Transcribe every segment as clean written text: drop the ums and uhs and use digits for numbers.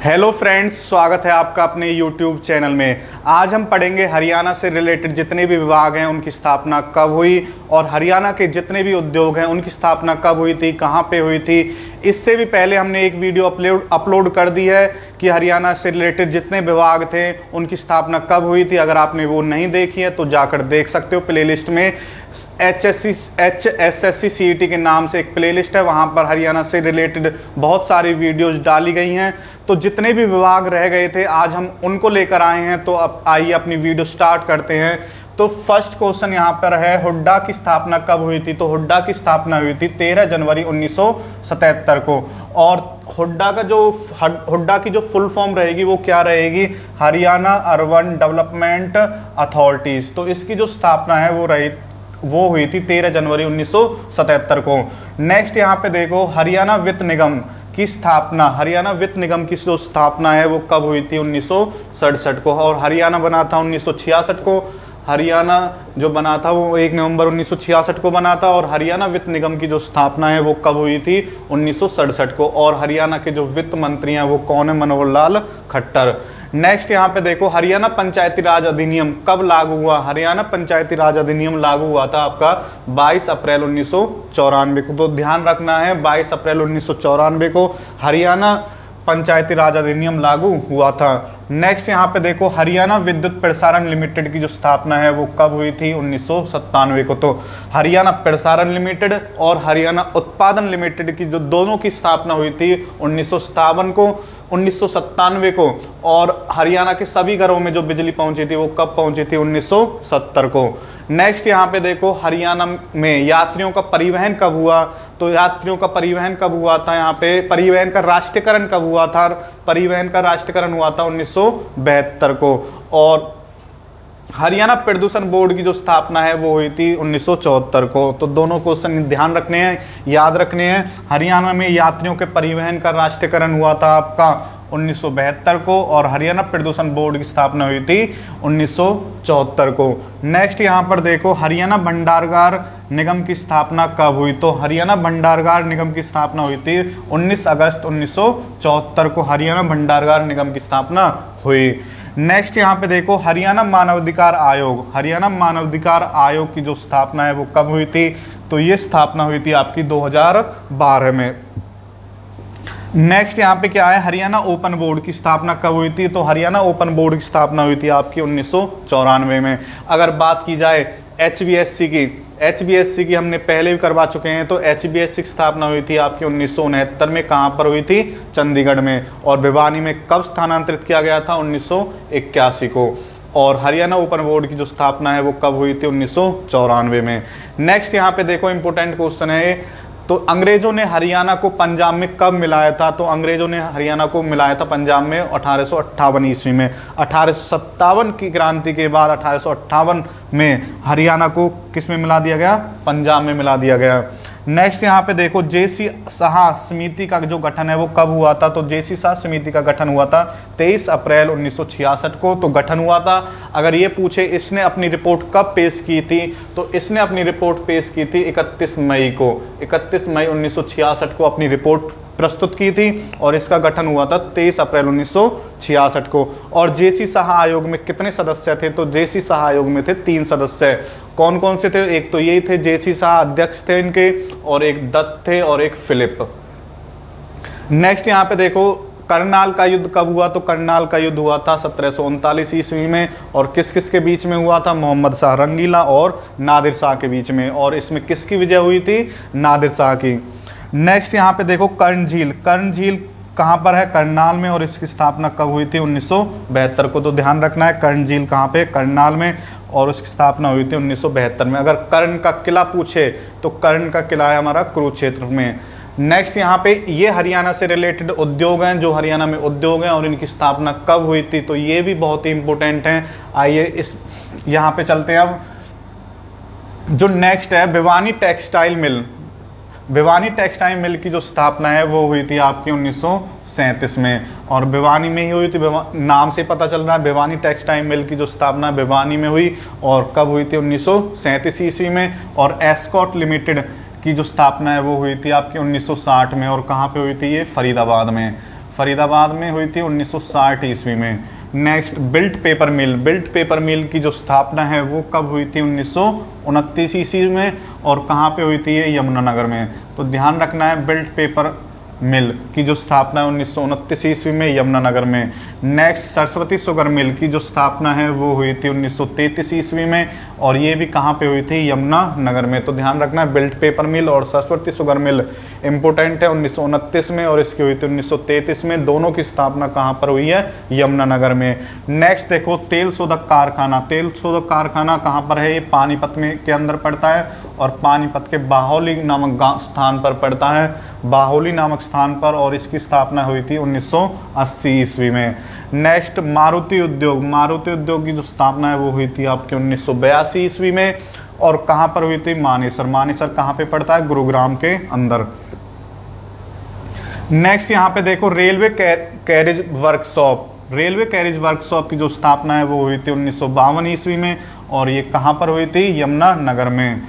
Hello friends, स्वागत है आपका अपने यूट्यूब चैनल में। आज हम पढ़ेंगे हरियाणा से रिलेटेड जितने भी विभाग हैं उनकी स्थापना कब हुई और हरियाणा के जितने भी उद्योग हैं उनकी स्थापना कब हुई थी, कहां पे हुई थी। इससे भी पहले हमने एक वीडियो अपलोड कर दी है कि हरियाणा से रिलेटेड जितने विभाग थे उनकी स्थापना कब हुई थी। अगर आपने वो नहीं देखी है तो जाकर देख सकते हो। प्लेलिस्ट में HSSC CET के नाम से एक प्लेलिस्ट है, वहाँ पर हरियाणा से रिलेटेड बहुत सारी वीडियोज डाली गई हैं। तो जितने भी विभाग रह गए थे आज हम उनको लेकर आए हैं। तो अब आइए अपनी वीडियो स्टार्ट करते हैं। तो फर्स्ट क्वेश्चन यहाँ पर है, हुड्डा की स्थापना कब हुई थी। तो हुड्डा की स्थापना हुई थी 13 जनवरी 1977 को। और हुड्डा की जो फुल फॉर्म रहेगी वो क्या रहेगी, हरियाणा अर्बन डेवलपमेंट अथॉरिटीज़। तो इसकी जो स्थापना है वो हुई थी 13 जनवरी 1977 को। नेक्स्ट यहाँ पे देखो, हरियाणा वित्त निगम की स्थापना, हरियाणा वित्त निगम की जो स्थापना है वो कब हुई थी, 1967 को। और हरियाणा बना था 1966 को। हरियाणा जो बना था वो 1 नवंबर 1966 को बना था। और हरियाणा वित्त निगम की जो स्थापना है वो कब हुई थी, 1967 को। और हरियाणा के जो वित्त मंत्री हैं वो कौन है, मनोहर लाल खट्टर। नेक्स्ट यहाँ पे देखो, हरियाणा पंचायती राज अधिनियम कब लागू हुआ। हरियाणा पंचायती राज अधिनियम लागू हुआ था आपका 22 अप्रैल 1994 को। तो ध्यान रखना है 22 अप्रैल 1994 को हरियाणा पंचायती राज अधिनियम लागू हुआ था। नेक्स्ट यहाँ पे देखो, हरियाणा विद्युत प्रसारण लिमिटेड की जो स्थापना है वो कब हुई थी, 1997 को। तो हरियाणा प्रसारण लिमिटेड और हरियाणा उत्पादन लिमिटेड की जो दोनों की स्थापना हुई थी 1997 को। और हरियाणा के सभी घरों में जो बिजली पहुंची थी वो कब पहुंची थी, 1970 को। नेक्स्ट यहाँ पे देखो, हरियाणा में यात्रियों का परिवहन कब हुआ। तो यात्रियों का परिवहन कब हुआ था, यहाँ पे परिवहन का राष्ट्रीयकरण कब हुआ था। परिवहन का राष्ट्रीयकरण हुआ था 1972 को। और हरियाणा प्रदूषण बोर्ड की जो स्थापना है वो हुई थी 1974 को। तो दोनों क्वेश्चन ध्यान रखने हैं, याद रखने हैं। हरियाणा में यात्रियों के परिवहन का राष्ट्रीयकरण हुआ था आपका 1972 को। और हरियाणा प्रदूषण बोर्ड की स्थापना हुई थी 1974 को। नेक्स्ट यहाँ पर देखो, हरियाणा भंडारगार निगम की स्थापना कब हुई। तो हरियाणा भंडारगार निगम की स्थापना हुई थी 19 अगस्त 1974 को। हरियाणा भंडारगार निगम की स्थापना हुई। नेक्स्ट यहाँ पे देखो, हरियाणा मानवाधिकार आयोग, हरियाणा मानवाधिकार आयोग की जो स्थापना है वो कब हुई थी। तो ये स्थापना हुई थी आपकी 2012 में। नेक्स्ट यहाँ पे क्या है, हरियाणा ओपन बोर्ड की स्थापना कब हुई थी। तो हरियाणा ओपन बोर्ड की स्थापना हुई थी आपकी 1994 में। अगर बात की जाए HBSC की हमने पहले भी करवा चुके हैं। तो HBSC की स्थापना हुई थी आपकी 1969 में। कहाँ पर हुई थी, चंडीगढ़ में। और भिवानी में कब स्थानांतरित किया गया था, 1981 को। और हरियाणा ओपन बोर्ड की जो स्थापना है वो कब हुई थी, 1994 में। नेक्स्ट यहाँ पे देखो, इंपॉर्टेंट क्वेश्चन है। तो अंग्रेजों ने हरियाणा को पंजाब में कब मिलाया था। तो अंग्रेजों ने हरियाणा को मिलाया था पंजाब में 1858 ईस्वी में। 1857 की क्रांति के बाद 1858 में हरियाणा को किस में मिला दिया गया, पंजाब में मिला दिया गया। नेक्स्ट यहाँ पे देखो, JC शाह समिति का जो गठन है वो कब हुआ था। तो JC शाह समिति का गठन हुआ था 23 अप्रैल 1966 को। तो गठन हुआ था। अगर ये पूछे इसने अपनी रिपोर्ट कब पेश की थी, तो इसने अपनी रिपोर्ट पेश की थी 31 मई को। 31 मई 1966 को अपनी रिपोर्ट प्रस्तुत की थी। और इसका गठन हुआ था 23 अप्रैल 1966 को। और JC शाह आयोग में कितने सदस्य थे। तो JC शाह आयोग में थे 3 सदस्य। कौन कौन से थे, एक तो यही थे, JC शाह अध्यक्ष थे इनके, और एक दत्त थे और एक फिलिप। नेक्स्ट यहाँ पे देखो, करनाल का युद्ध कब हुआ। तो करनाल का युद्ध हुआ था 1739 ईस्वी में। और किस किस के बीच में हुआ था, मोहम्मद शाह रंगीला और नादिर शाह के बीच में। और इसमें किसकी विजय हुई थी, नादिर शाह की। नेक्स्ट यहाँ पे देखो, कर्ण झील, कर्ण झील कहाँ पर है, करनाल में। और इसकी स्थापना कब हुई थी, 1972 को। तो ध्यान रखना है, कर्ण झील कहाँ पे, करनाल में। और उसकी स्थापना हुई थी 1972 में। अगर कर्ण का किला पूछे तो कर्ण का किला है हमारा कुरुक्षेत्र में। नेक्स्ट यहाँ पे ये हरियाणा से रिलेटेड उद्योग हैं, जो हरियाणा में उद्योग हैं और इनकी स्थापना कब हुई थी। तो ये भी बहुत ही इंपॉर्टेंट हैं। आइए इस यहाँ पे चलते हैं। अब जो नेक्स्ट है, Bhiwani textile mill, Bhiwani textile mill की जो स्थापना है वो हुई थी आपकी 1937 में। और भिवानी में ही हुई थी, नाम से पता चल रहा है। भिवानी टेक्सटाइल मिल की जो स्थापना भिवानी में हुई। और कब हुई थी, 1937 ईस्वी में। और एस्कॉट लिमिटेड की जो स्थापना है वो हुई थी आपकी 1960 में। और कहाँ पे हुई थी ये, फरीदाबाद में। फरीदाबाद में हुई थी 1960 ईस्वी में। नेक्स्ट बिल्ट पेपर मिल, बिल्ट पेपर मिल की जो स्थापना है वो कब हुई थी? 1929 ईस्वी में। और कहाँ पे हुई थी? ये यमुनानगर में। तो ध्यान रखना है, बिल्ट पेपर मिल की जो स्थापना है 1929 ईस्वी में यमुनानगर में। नेक्स्ट सरस्वती शुगर मिल की जो स्थापना है वो हुई थी 1933 ईस्वी में, और ये भी कहाँ पे हुई थी? यमुनानगर में। तो ध्यान रखना है, बिल्ट पेपर मिल और सरस्वती शुगर मिल इंपॉर्टेंट है 1929 में, और इसकी हुई थी 1933 में। दोनों की स्थापना कहाँ पर हुई है? यमुनानगर में। नेक्स्ट देखो, तेल शोधक कारखाना, तेल शोधक कारखाना कहाँ पर है? ये पानीपत में के अंदर पड़ता है, और पानीपत के बाहोली नामक स्थान पर पड़ता है, बाहोली नामक स्थान पर, और इसकी स्थापना हुई थी 1980 ईस्वी में। नेक्स्ट मारुति उद्योग, मारुति उद्योग की जो स्थापना है वो हुई थी आपके 1982 ईस्वी में, और कहाँ पर हुई थी? मानेसर। मानेसर कहाँ पे पड़ता है? गुरुग्राम के अंदर। नेक्स्ट यहाँ पे देखो, railway carriage workshop, railway carriage workshop की जो स्थापना है वो हुई थी 1952 ईस्वी में, और ये कहाँ पर हुई थी? यमुनानगर में।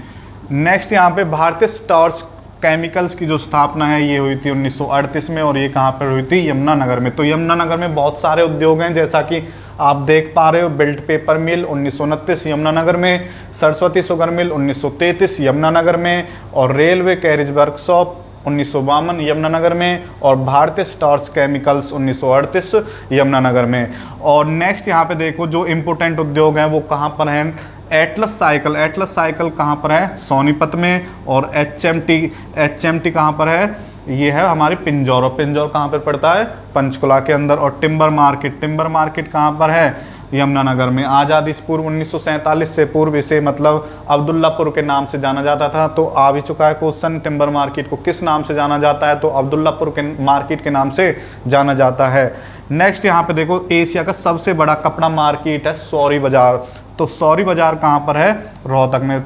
नेक्स्ट यहाँ पे भारतीय स्टार्च केमिकल्स की जो स्थापना है ये हुई थी 1938 में, और ये कहाँ पर हुई थी? यमुनानगर में। तो यमुनानगर में बहुत सारे उद्योग हैं, जैसा कि आप देख पा रहे हो। बिल्ट पेपर मिल 1929 यमुनानगर में, सरस्वती शुगर मिल 1933 यमुनानगर में, और रेलवे कैरेज वर्कशॉप 1952 यमुनानगर में, और भारतीय स्टार्च केमिकल्स 1938 यमुनानगर में। और नेक्स्ट यहाँ पे देखो, जो इम्पोर्टेंट उद्योग हैं वो कहाँ पर हैं? एटलस साइकिल, एटलस साइकिल कहाँ पर है? सोनीपत में। और एचएमटी कहाँ पर है? ये है हमारे पिंजौर, और पिंजौर कहाँ पर पड़ता है? पंचकुला के अंदर। और टिम्बर मार्केट, टिम्बर मार्केट कहाँ पर है? यमुनानगर में। आज़ादी से पूर्व 1947 से पूर्व इसे मतलब अब्दुल्लापुर के नाम से जाना जाता था। तो आ भी चुका है क्वेश्चन, टिम्बर मार्केट को किस नाम से जाना जाता है? तो अब्दुल्लापुर के मार्केट के नाम से जाना जाता है। नेक्स्ट यहाँ पे देखो, एशिया का सबसे बड़ा कपड़ा मार्केट है सौरी बाजार। तो सौरी बाजार कहाँ पर है? रोहतक में।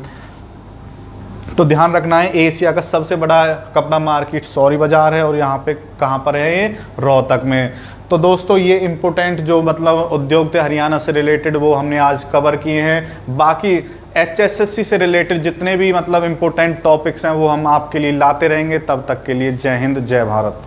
तो ध्यान रखना है, एशिया का सबसे बड़ा कपड़ा मार्केट सौरी बाजार है, और यहाँ पे कहाँ पर है? ये रोहतक में। तो दोस्तों, ये इम्पोर्टेंट जो मतलब उद्योग थे हरियाणा से रिलेटेड वो हमने आज कवर किए हैं। बाकी HSSC से रिलेटेड जितने भी मतलब इम्पोर्टेंट टॉपिक्स हैं वो हम आपके लिए लाते रहेंगे। तब तक के लिए जय हिंद, जय भारत।